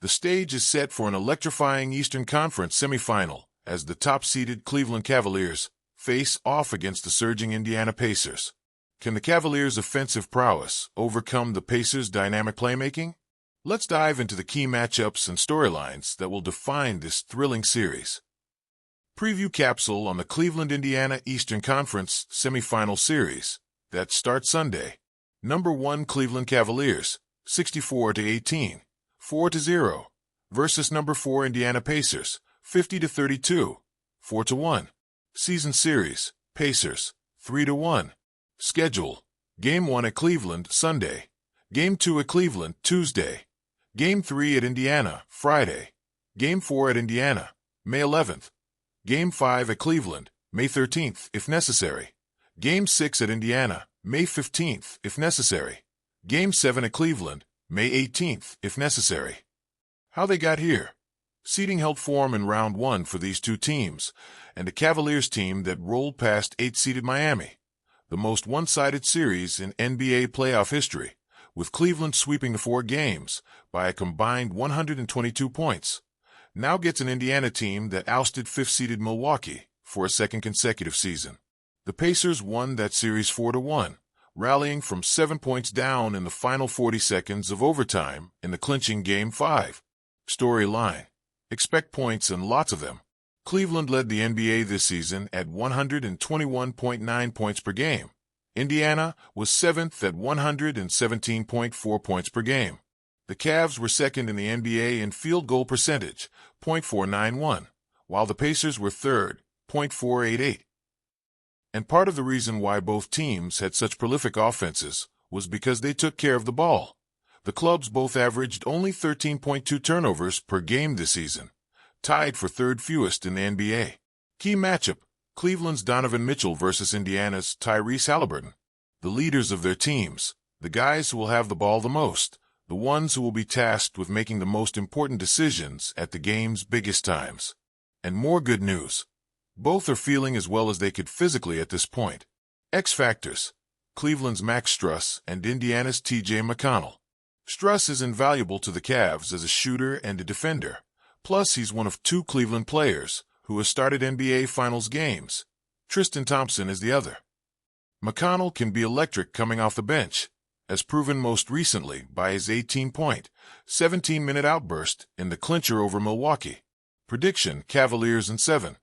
The stage is set for an electrifying Eastern Conference Semifinal as the top-seeded Cleveland Cavaliers face off against the surging Indiana Pacers. Can the Cavaliers' offensive prowess overcome the Pacers' dynamic playmaking? Let's dive into the key matchups and storylines that will define this thrilling series. Preview capsule on the Cleveland-Indiana Eastern Conference Semifinal Series that starts Sunday. Number 1 Cleveland Cavaliers, 64-18, 4-0, versus number 4 Indiana Pacers, 50-32, 4-1. Season Series, Pacers, 3-1. Schedule: Game 1 at Cleveland, Sunday. Game 2 at Cleveland, Tuesday. Game 3 at Indiana, Friday. Game 4 at Indiana, May 11th. Game 5 at Cleveland, May 13th, if necessary. Game 6 at Indiana, May 15th, if necessary. Game 7 at Cleveland, May 18th, if necessary. How they got here. Seeding held form in Round 1 for these two teams, and a Cavaliers team that rolled past 8-seeded Miami. The most one-sided series in NBA playoff history, with Cleveland sweeping the 4 games by a combined 122 points. Now gets an Indiana team that ousted 5th-seeded Milwaukee for a second consecutive season. The Pacers won that series 4-1, rallying from 7 points down in the final 40 seconds of overtime in the clinching Game 5. Storyline: expect points and lots of them. Cleveland led the NBA this season at 121.9 points per game. Indiana was 7th at 117.4 points per game. The Cavs were second in the NBA in field goal percentage, .491, while the Pacers were third, .488. And part of the reason why both teams had such prolific offenses was because they took care of the ball. The clubs both averaged only 13.2 turnovers per game this season, tied for third fewest in the NBA. Key matchup: Cleveland's Donovan Mitchell versus Indiana's Tyrese Haliburton. The leaders of their teams, the guys who will have the ball the most, the ones who will be tasked with making the most important decisions at the game's biggest times. And more good news: both are feeling as well as they could physically at this point. X factors: Cleveland's Max Strus and Indiana's T.J. McConnell. Strus is invaluable to the Cavs as a shooter and a defender. Plus, he's one of 2 Cleveland players who has started NBA Finals games. Tristan Thompson is the other. McConnell can be electric coming off the bench, as proven most recently by his 18-point, 17-minute outburst in the clincher over Milwaukee. Prediction: Cavaliers in 7.